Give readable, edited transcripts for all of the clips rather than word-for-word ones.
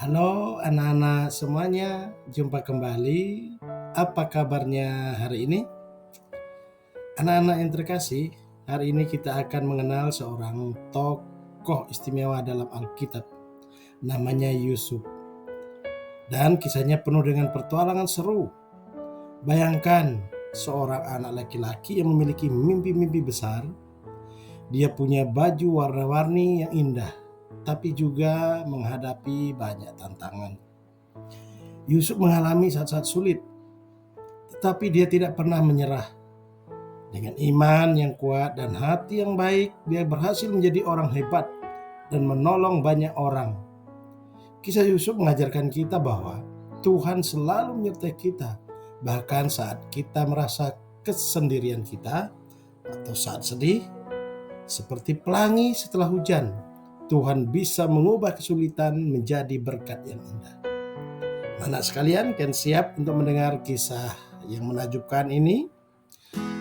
Halo anak-anak semuanya, jumpa kembali. Apa kabarnya hari ini? Anak-anak yang terkasih, hari ini kita akan mengenal seorang tokoh istimewa dalam Alkitab. Namanya Yusuf. Dan kisahnya penuh dengan pertualangan seru. Bayangkan seorang anak laki-laki yang memiliki mimpi-mimpi besar. Dia punya baju warna-warni yang indah, tapi juga menghadapi banyak tantangan. Yusuf mengalami saat-saat sulit, tetapi dia tidak pernah menyerah. Dengan iman yang kuat dan hati yang baik, dia berhasil menjadi orang hebat dan menolong banyak orang. Kisah Yusuf mengajarkan kita bahwa Tuhan selalu menyertai kita, bahkan saat kita merasa kesendirian kita atau saat sedih. Seperti pelangi setelah hujan, Tuhan bisa mengubah kesulitan menjadi berkat yang indah. Anak sekalian, kan siap untuk mendengar kisah yang menakjubkan ini?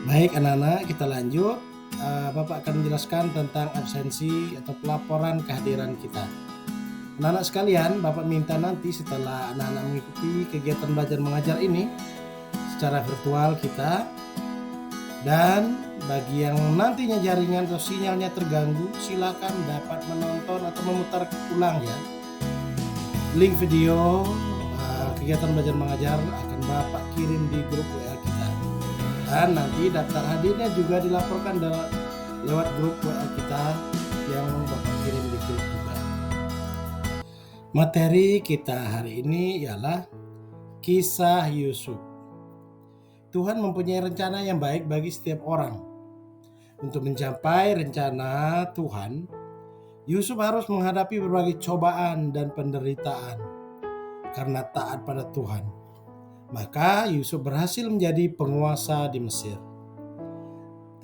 Baik anak-anak, kita lanjut. Bapak akan menjelaskan tentang absensi atau pelaporan kehadiran kita. Anak-anak sekalian, Bapak minta nanti setelah anak-anak mengikuti kegiatan belajar mengajar ini secara virtual kita, dan bagi yang nantinya jaringan atau sinyalnya terganggu, silakan dapat menonton atau memutar ulang ya. Link video kegiatan belajar mengajar akan Bapak kirim di grup WA kita. Dan nanti daftar hadirnya juga dilaporkan lewat grup WA kita yang Bapak kirim di grup juga. Materi kita hari ini ialah kisah Yusuf. Tuhan mempunyai rencana yang baik bagi setiap orang. Untuk mencapai rencana Tuhan, Yusuf harus menghadapi berbagai cobaan dan penderitaan karena taat pada Tuhan. Maka Yusuf berhasil menjadi penguasa di Mesir.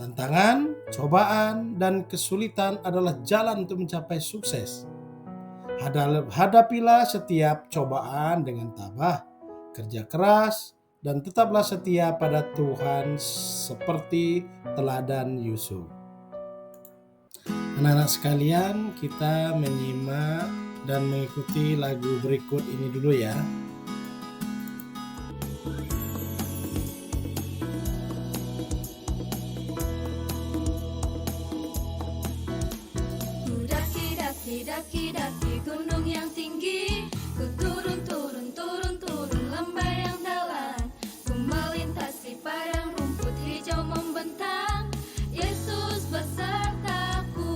Tantangan, cobaan, dan kesulitan adalah jalan untuk mencapai sukses. Hadapilah setiap cobaan dengan tabah, kerja keras, dan tetaplah setia pada Tuhan seperti teladan Yusuf. Anak-anak sekalian, kita menyimak dan mengikuti lagu berikut ini dulu ya. Daki-daki gunung yang tinggi, ku turun lembah yang dalam, ku melintasi padang rumput hijau membentang, Yesus besertaku.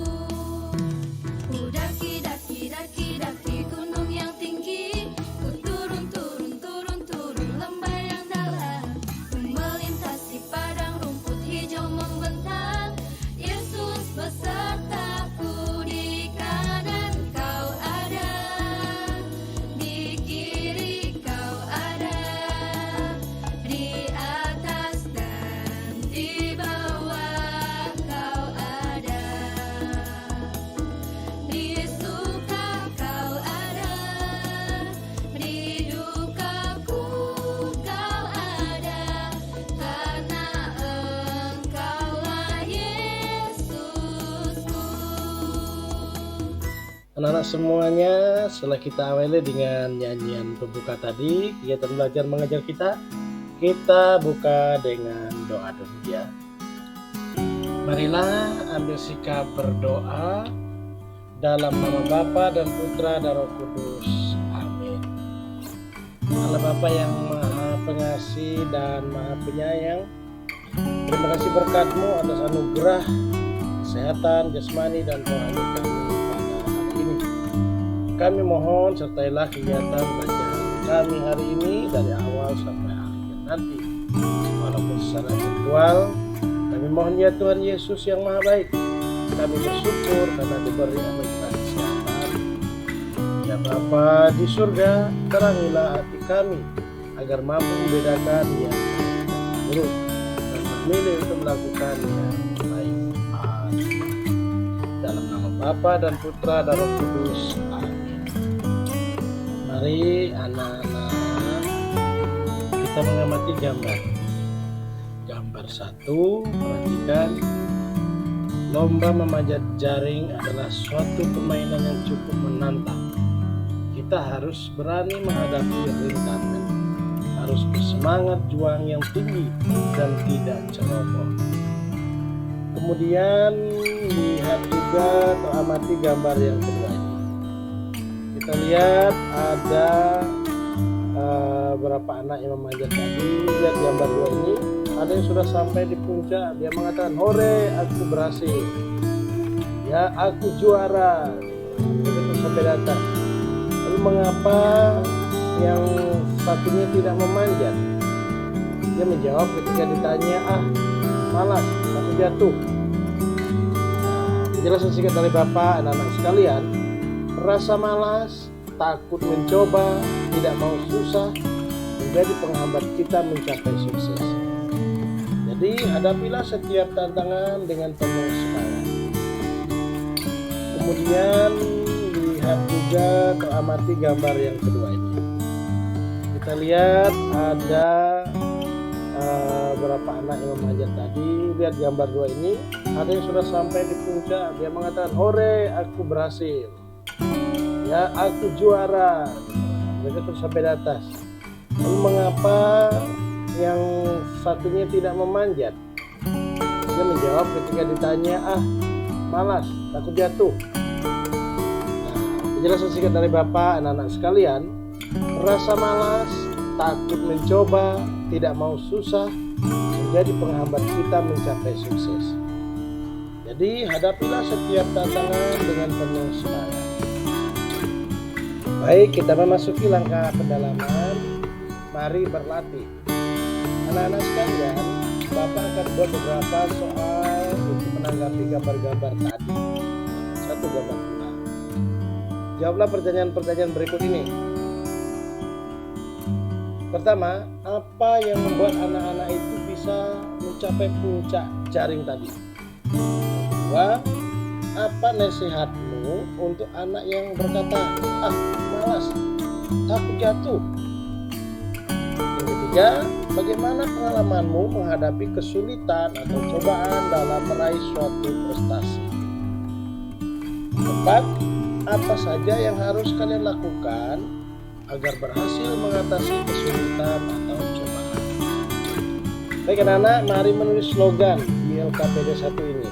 Ku daki gunung yang tinggi, ku turun lembah yang dalam, ku melintasi padang rumput hijau membentang, Yesus besertaku. Anak-anak semuanya, setelah kita awali dengan nyanyian pembuka tadi, kegiatan belajar mengajar kita buka dengan doa dulu ya. Marilah ambil sikap berdoa dalam nama Bapa dan Putra dan Roh Kudus. Amin. Allah Bapa yang Maha Pengasih dan Maha Penyayang, terima kasih berkat-Mu atas anugerah kesehatan jasmani dan rohani kami. Kami mohon sertailah kegiatan belajar kami hari ini dari awal sampai akhir nanti. Walaupun secara virtual, kami mohon ya Tuhan Yesus yang Maha Baik, kami bersyukur karena diberi anugerah kesehatan. Ya Bapa di surga, terangilah hati kami agar mampu membedakan yang buruk dan memilih untuk melakukan yang baik. Amin. Dalam nama Bapa dan Putra dan Roh Kudus. Amin. Mari anak-anak kita mengamati gambar. Gambar 1, perhatikan. Lomba memanjat jaring adalah suatu permainan yang cukup menantang. kita harus berani menghadapi rintangan, harus bersemangat juang yang tinggi dan tidak ceroboh. Kemudian lihat juga atau amati gambar yang kedua ini. Kita lihat ada berapa anak yang memanjat tadi. Lihat gambar dua ini, ada yang sudah sampai di puncak. Dia mengatakan, hore, aku berhasil, ya aku juara. Begitu sampai di atas. Lalu mengapa yang satunya tidak memanjat? Dia menjawab ketika ditanya, malas, aku jatuh. Penjelasan singkat dari Bapak, anak-anak sekalian, rasa malas, takut mencoba, tidak mau susah, menjadi penghambat kita mencapai sukses. Jadi hadapilah setiap tantangan dengan penuh semangat. Kemudian lihat juga atau amati gambar yang kedua ini. Kita lihat ada berapa anak yang memanjat tadi. Lihat gambar dua ini, ada yang sudah sampai di puncak. Dia mengatakan, hore, aku berhasil, ya aku juara. Mereka terus sampai di atas. Lalu mengapa yang satunya tidak memanjat? Dia menjawab ketika ditanya, malas, takut jatuh. Penjelasan singkat dari Bapak, anak-anak sekalian, rasa malas, takut mencoba, tidak mau susah, menjadi penghambat kita mencapai sukses. Jadi hadapilah setiap tantangan dengan penuh semangat. Baik, kita memasuki langkah pendalaman. Mari berlatih. Anak-anak sekalian, Bapak akan buat beberapa soal untuk menanggapi gambar-gambar tadi. Satu gambar ulang. Jawablah pertanyaan-pertanyaan berikut ini. Pertama, apa yang membuat anak-anak itu bisa mencapai puncak jaring tadi? Kedua, apa nasihatmu untuk anak yang berkata, malas, takut jatuh? Yang ketiga, bagaimana pengalamanmu menghadapi kesulitan atau cobaan dalam meraih suatu prestasi? Keempat, apa saja yang harus kalian lakukan agar berhasil mengatasi kesulitan atau cobaan? Baik anak-anak, mari menulis slogan di LKPD 1 ini.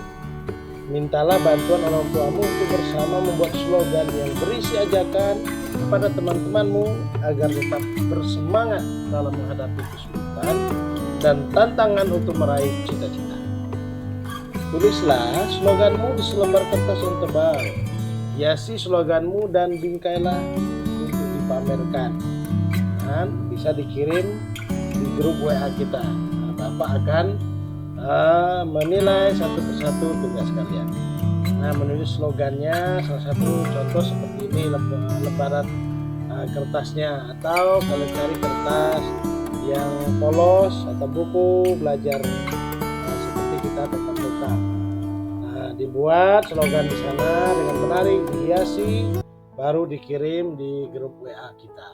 Mintalah bantuan orang tuamu untuk bersama membuat slogan yang berisi ajakan kepada teman-temanmu agar tetap bersemangat dalam menghadapi kesulitan dan tantangan untuk meraih cita-cita. Tulislah sloganmu di selembar kertas yang tebal. Hiasi sloganmu dan bingkailah untuk dipamerkan. Dan bisa dikirim di grup WA kita. Bapak akan menilai satu persatu tugas kalian. Menulis slogannya, salah satu contoh seperti ini, lembaran kertasnya, atau kalian cari kertas yang polos atau buku belajar seperti kita tetap muka. Dibuat slogan di sana dengan menarik, dihiasi, baru dikirim di grup WA kita.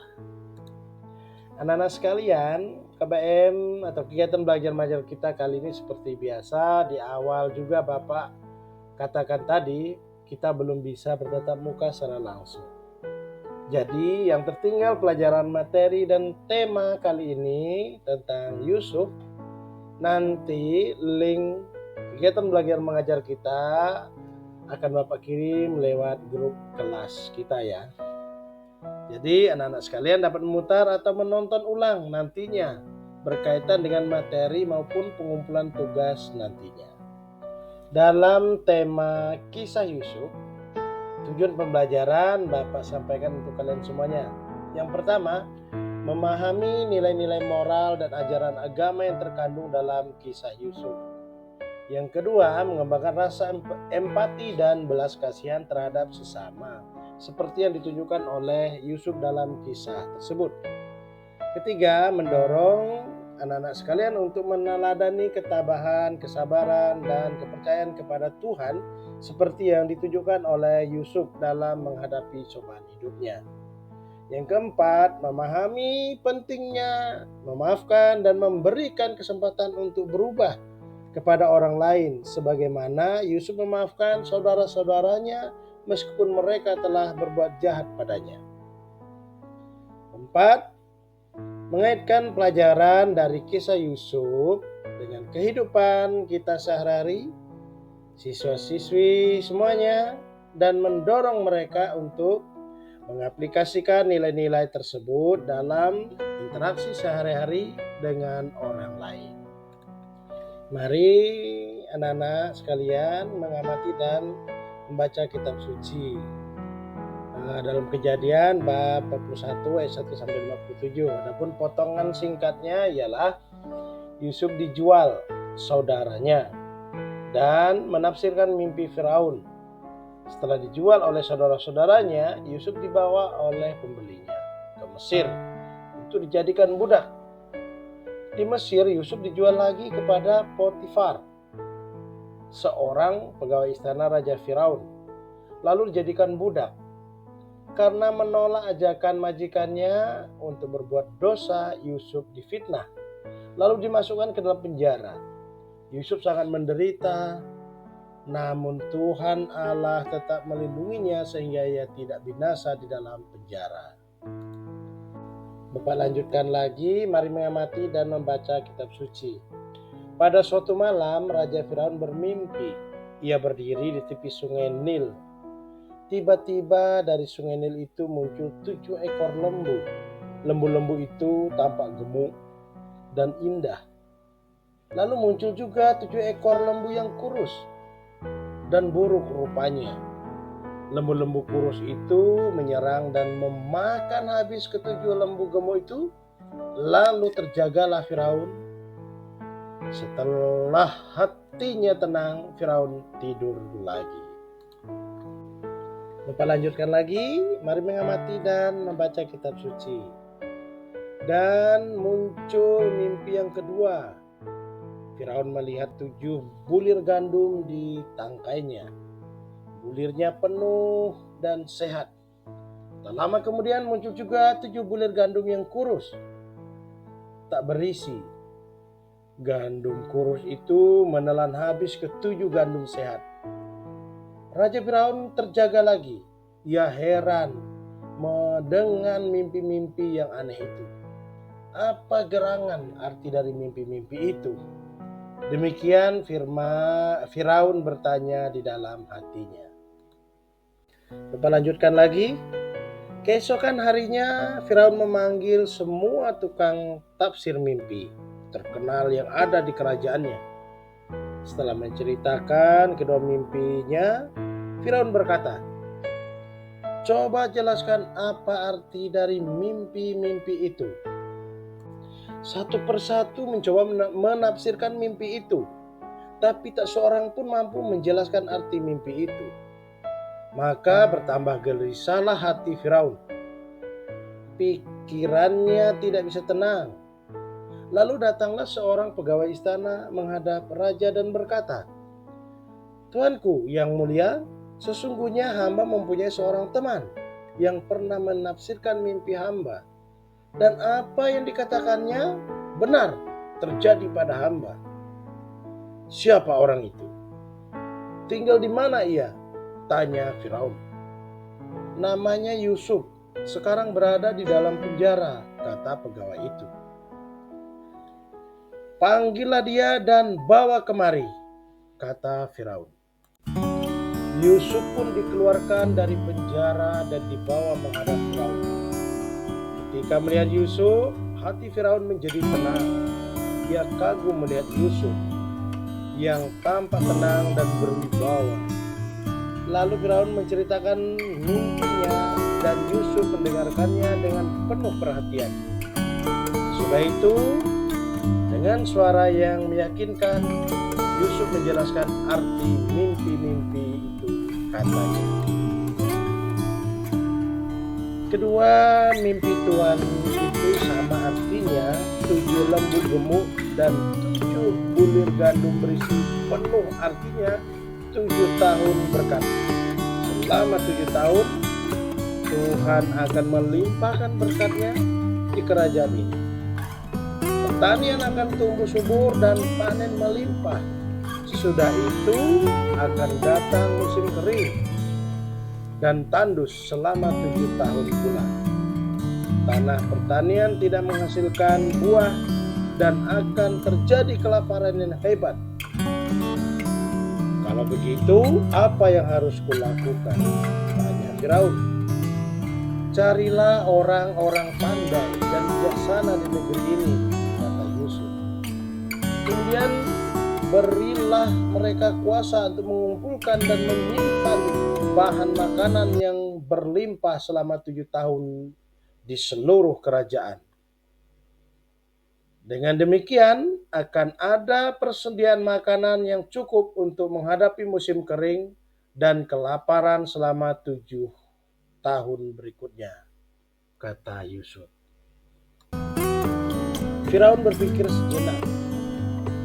Anak-anak sekalian, KBM atau kegiatan belajar mengajar kita kali ini seperti biasa. Di awal juga Bapak katakan tadi, kita belum bisa bertatap muka secara langsung. Jadi yang tertinggal pelajaran materi dan tema kali ini tentang Yusuf. Nanti link kegiatan belajar mengajar kita akan Bapak kirim lewat grup kelas kita ya. Jadi anak-anak sekalian dapat memutar atau menonton ulang nantinya berkaitan dengan materi maupun pengumpulan tugas nantinya. Dalam tema kisah Yusuf, tujuan pembelajaran Bapak sampaikan untuk kalian semuanya. Yang pertama, memahami nilai-nilai moral dan ajaran agama yang terkandung dalam kisah Yusuf. Yang kedua, mengembangkan rasa empati dan belas kasihan terhadap sesama, seperti yang ditunjukkan oleh Yusuf dalam kisah tersebut. Ketiga, mendorong anak-anak sekalian untuk meneladani ketabahan, kesabaran, dan kepercayaan kepada Tuhan seperti yang ditunjukkan oleh Yusuf dalam menghadapi cobaan hidupnya. Yang keempat, memahami pentingnya memaafkan dan memberikan kesempatan untuk berubah kepada orang lain, sebagaimana Yusuf memaafkan saudara-saudaranya meskipun mereka telah berbuat jahat padanya. 4. Mengaitkan pelajaran dari kisah Yusuf dengan kehidupan kita sehari-hari, siswa-siswi semuanya, dan mendorong mereka untuk mengaplikasikan nilai-nilai tersebut dalam interaksi sehari-hari dengan orang lain. Mari anak-anak sekalian mengamati dan membaca kitab suci. Dalam Kejadian bab 41 ayat 1 sampai 57. Adapun potongan singkatnya ialah Yusuf dijual saudaranya dan menafsirkan mimpi Firaun. Setelah dijual oleh saudara-saudaranya, Yusuf dibawa oleh pembelinya ke Mesir untuk dijadikan budak. Di Mesir, Yusuf dijual lagi kepada Potifar, seorang pegawai istana Raja Firaun, lalu dijadikan budak. Karena menolak ajakan majikannya untuk berbuat dosa, Yusuf difitnah, lalu dimasukkan ke dalam penjara. Yusuf sangat menderita, namun Tuhan Allah tetap melindunginya sehingga ia tidak binasa di dalam penjara. Bapak lanjutkan lagi, mari mengamati dan membaca kitab suci. Pada suatu malam, Raja Firaun bermimpi. Ia berdiri di tepi sungai Nil. Tiba-tiba dari sungai Nil itu muncul 7 ekor lembu. Lembu-lembu itu tampak gemuk dan indah. Lalu muncul juga 7 ekor lembu yang kurus dan buruk rupanya. Lembu-lembu kurus itu menyerang dan memakan habis ketujuh lembu gemuk itu. Lalu terjagalah Firaun. Setelah hatinya tenang, Firaun tidur lagi. Bapak lanjutkan lagi, mari mengamati dan membaca kitab suci. Dan muncul mimpi yang kedua. Firaun melihat 7 bulir gandum di tangkainya. Bulirnya penuh dan sehat. Tak lama kemudian muncul juga 7 bulir gandum yang kurus, tak berisi. Gandum kurus itu menelan habis ke-7 gandum sehat. Raja Firaun terjaga lagi. Ia heran dengan mimpi-mimpi yang aneh itu. Apa gerangan arti dari mimpi-mimpi itu? Demikian Firaun bertanya di dalam hatinya. Bapak lanjutkan lagi. Keesokan harinya Firaun memanggil semua tukang tafsir mimpi terkenal yang ada di kerajaannya. Setelah menceritakan kedua mimpinya, Firaun berkata, "Coba jelaskan apa arti dari mimpi-mimpi itu." Satu persatu mencoba menafsirkan mimpi itu, tapi tak seorang pun mampu menjelaskan arti mimpi itu. Maka bertambah gelisahlah hati Firaun. Pikirannya tidak bisa tenang. Lalu datanglah seorang pegawai istana menghadap raja dan berkata, "Tuanku yang mulia, sesungguhnya hamba mempunyai seorang teman yang pernah menafsirkan mimpi hamba. Dan apa yang dikatakannya benar terjadi pada hamba." "Siapa orang itu? Tinggal di mana ia?" tanya Firaun. "Namanya Yusuf, sekarang berada di dalam penjara," kata pegawai itu. "Panggillah dia dan bawa kemari," kata Firaun. Yusuf pun dikeluarkan dari penjara dan dibawa menghadap Firaun. Ketika melihat Yusuf, hati Firaun menjadi tenang. Ia kagum melihat Yusuf yang tampak tenang dan berwibawa. Lalu Firaun menceritakan mimpinya dan Yusuf mendengarkannya dengan penuh perhatian. Sudah itu, dengan suara yang meyakinkan, Yusuf menjelaskan arti mimpi-mimpi itu, katanya. Kedua mimpi Tuhan itu sama artinya, 7 lembu gemuk dan 7 bulir gandum berisi penuh, artinya 7 tahun berkat. Selama 7 tahun, Tuhan akan melimpahkan berkat-Nya di kerajaan ini. Pertanian akan tumbuh subur dan panen melimpah. Sesudah itu akan datang musim kering dan tandus selama 7 tahun pula. tanah pertanian tidak menghasilkan buah, dan akan terjadi kelaparan yang hebat. Kalau begitu, apa yang harus kulakukan? Tanya Firaun. Carilah orang-orang pandai dan bijaksana di negeri ini, kata Yusuf. Kemudian berilah mereka kuasa untuk mengumpulkan dan menyimpan bahan makanan yang berlimpah selama 7 tahun di seluruh kerajaan. Dengan demikian akan ada persediaan makanan yang cukup untuk menghadapi musim kering dan kelaparan selama 7 tahun berikutnya, kata Yusuf. Firaun berpikir sejenak,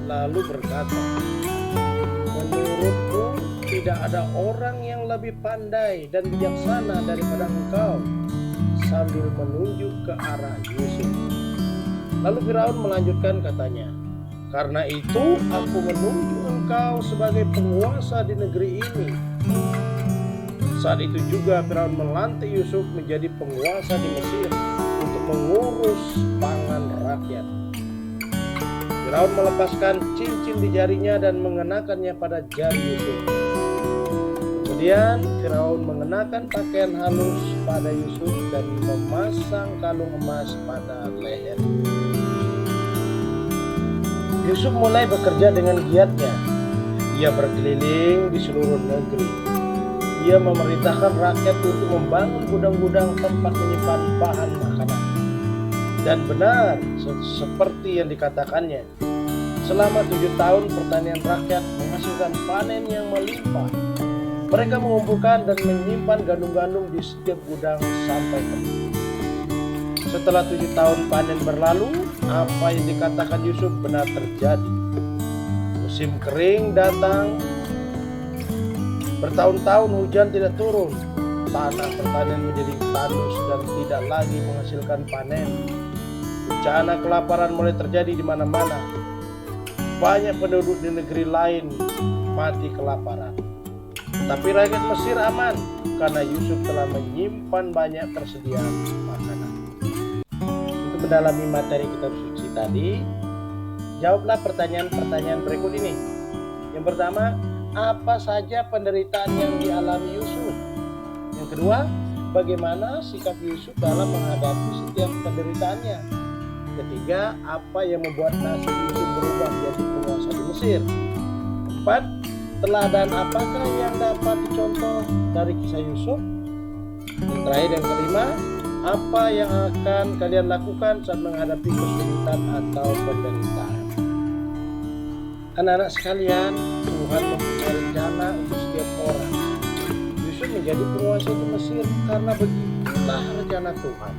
lalu berkata, menurutku tidak ada orang yang lebih pandai dan bijaksana daripada engkau, sambil menunjuk ke arah Yusuf. Lalu Firaun melanjutkan katanya, karena itu aku menunjuk engkau sebagai penguasa di negeri ini. Saat itu juga Firaun melantik Yusuf menjadi penguasa di Mesir untuk mengurus pangan rakyat. Firaun melepaskan cincin di jarinya dan mengenakannya pada jari Yusuf. Kemudian Firaun mengenakan pakaian halus pada Yusuf dan memasang kalung emas pada leher. Yusuf mulai bekerja dengan giatnya. Ia berkeliling di seluruh negeri. Ia memerintahkan rakyat untuk membangun gudang-gudang tempat menyimpan bahan makanan. Dan benar seperti yang dikatakannya, selama 7 tahun pertanian rakyat menghasilkan panen yang melimpah. Mereka mengumpulkan dan menyimpan gandum-gandum di setiap gudang sampai penuh. Setelah 7 tahun panen berlalu, apa yang dikatakan Yusuf benar terjadi. Musim kering datang, bertahun-tahun hujan tidak turun, tanah pertanian menjadi tandus dan tidak lagi menghasilkan panen. Bencana kelaparan mulai terjadi di mana-mana. Banyak penduduk di negeri lain mati kelaparan. Tapi rakyat Mesir aman karena Yusuf telah menyimpan banyak persediaan makanan. Untuk mendalami materi kitab suci tadi, jawablah pertanyaan-pertanyaan berikut ini. Yang pertama, apa saja penderitaan yang dialami Yusuf? Yang kedua, bagaimana sikap Yusuf dalam menghadapi setiap penderitaannya? Ketiga, apa yang membuat nasib Yusuf berubah menjadi penguasa di Mesir? Keempat, teladan apakah yang dapat dicontoh dari kisah Yusuf? Yang terakhir, yang kelima, apa yang akan kalian lakukan saat menghadapi kesulitan atau penderitaan? Anak-anak sekalian, Tuhan mempunyai rencana untuk setiap orang. Yusuf menjadi penguasa di Mesir karena begitulah rencana Tuhan.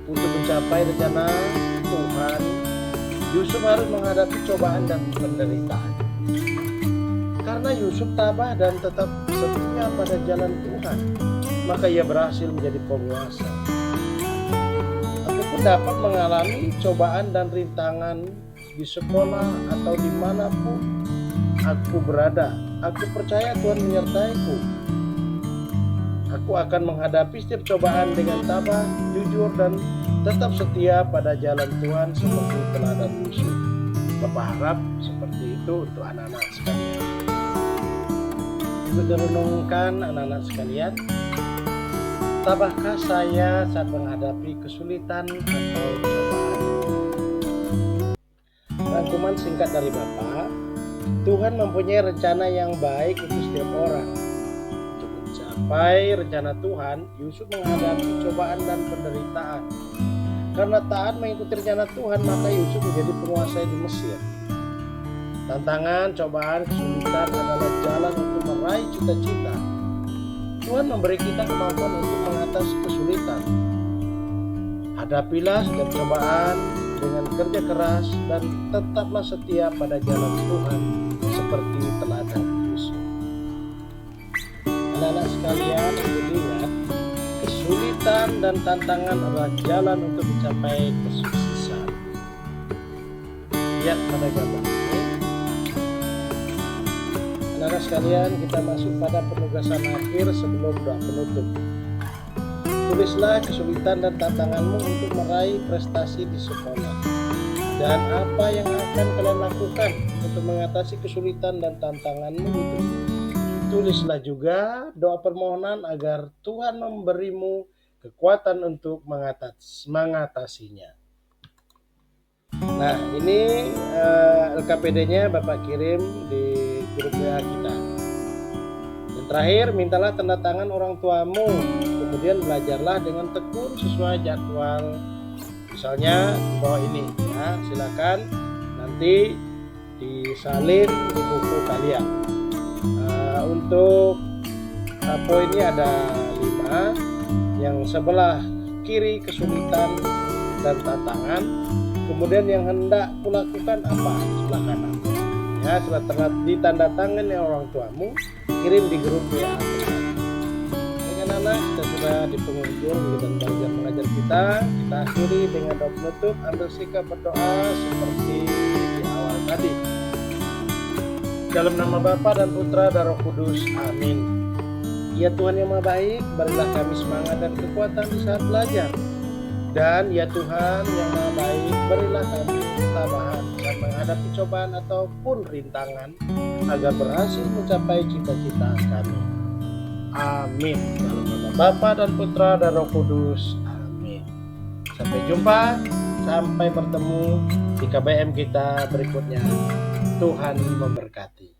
Untuk mencapai rencana Tuhan, Yusuf harus menghadapi cobaan dan penderitaan. Karena Yusuf tabah dan tetap setia pada jalan Tuhan, maka ia berhasil menjadi penguasa. Aku pun dapat mengalami cobaan dan rintangan di sekolah atau dimanapun aku berada. Aku percaya Tuhan menyertaiku. Aku akan menghadapi setiap cobaan dengan tabah, jujur, dan tetap setia pada jalan Tuhan seperti teladan Yusuf. Bapak harap seperti itu untuk anak-anak sekalian. Untuk direnungkan anak-anak sekalian, tabahkah saya saat menghadapi kesulitan atau cobaan? Rangkuman singkat dari Bapak, Tuhan mempunyai rencana yang baik untuk setiap orang. Untuk mencapai rencana Tuhan, Yusuf menghadapi cobaan dan penderitaan. Karena taat mengikuti rencana Tuhan, maka Yusuf menjadi penguasa di Mesir. Tantangan, cobaan, kesulitan adalah jalan untuk meraih cita-cita. Tuhan memberi kita kemampuan untuk mengatasi kesulitan. Hadapilah setiap cobaan dengan kerja keras dan tetaplah setia pada jalan Tuhan seperti teladan Yusuf. Anak-anak sekalian, ingat, kesulitan dan tantangan adalah jalan untuk mencapai kesuksesan. Lihat pada gambar ini. Anak-anak sekalian, kita masuk pada penugasan akhir sebelum doa penutup. Tulislah kesulitan dan tantanganmu untuk meraih prestasi di sekolah. Dan apa yang akan kalian lakukan untuk mengatasi kesulitan dan tantanganmu itu. Tulislah juga doa permohonan agar Tuhan memberimu kekuatan untuk mengatasinya. Nah, ini LKPD-nya Bapak kirim di grup WA kita. Dan terakhir, mintalah tanda tangan orang tuamu. Kemudian belajarlah dengan tekun sesuai jadwal. Misalnya di bawah ini, ya, silakan nanti disalin di buku kalian. Untuk poinnya ada 5. Yang sebelah kiri kesulitan dan tantangan. Kemudian yang hendak kulakukan apa? Sebelah kanan. Ya, setelah ditanda tangan oleh orang tuamu, kirim di grup WA. Anak, kita sudah di penghujung dan belajar mengajar kita akhiri dengan doa penutup. Ambil sikap berdoa seperti di awal tadi. Dalam nama Bapa dan Putra dan Roh Kudus, amin. Ya Tuhan yang Maha Baik, berilah kami semangat dan kekuatan di saat belajar. Dan ya Tuhan yang Maha Baik, berilah kami ketabahan saat menghadapi cobaan ataupun rintangan agar berhasil mencapai cita-cita kami. Amin. Dalam nama Bapa dan Putra dan Roh Kudus. Amin. Sampai jumpa, sampai bertemu di KBM kita berikutnya. Tuhan memberkati.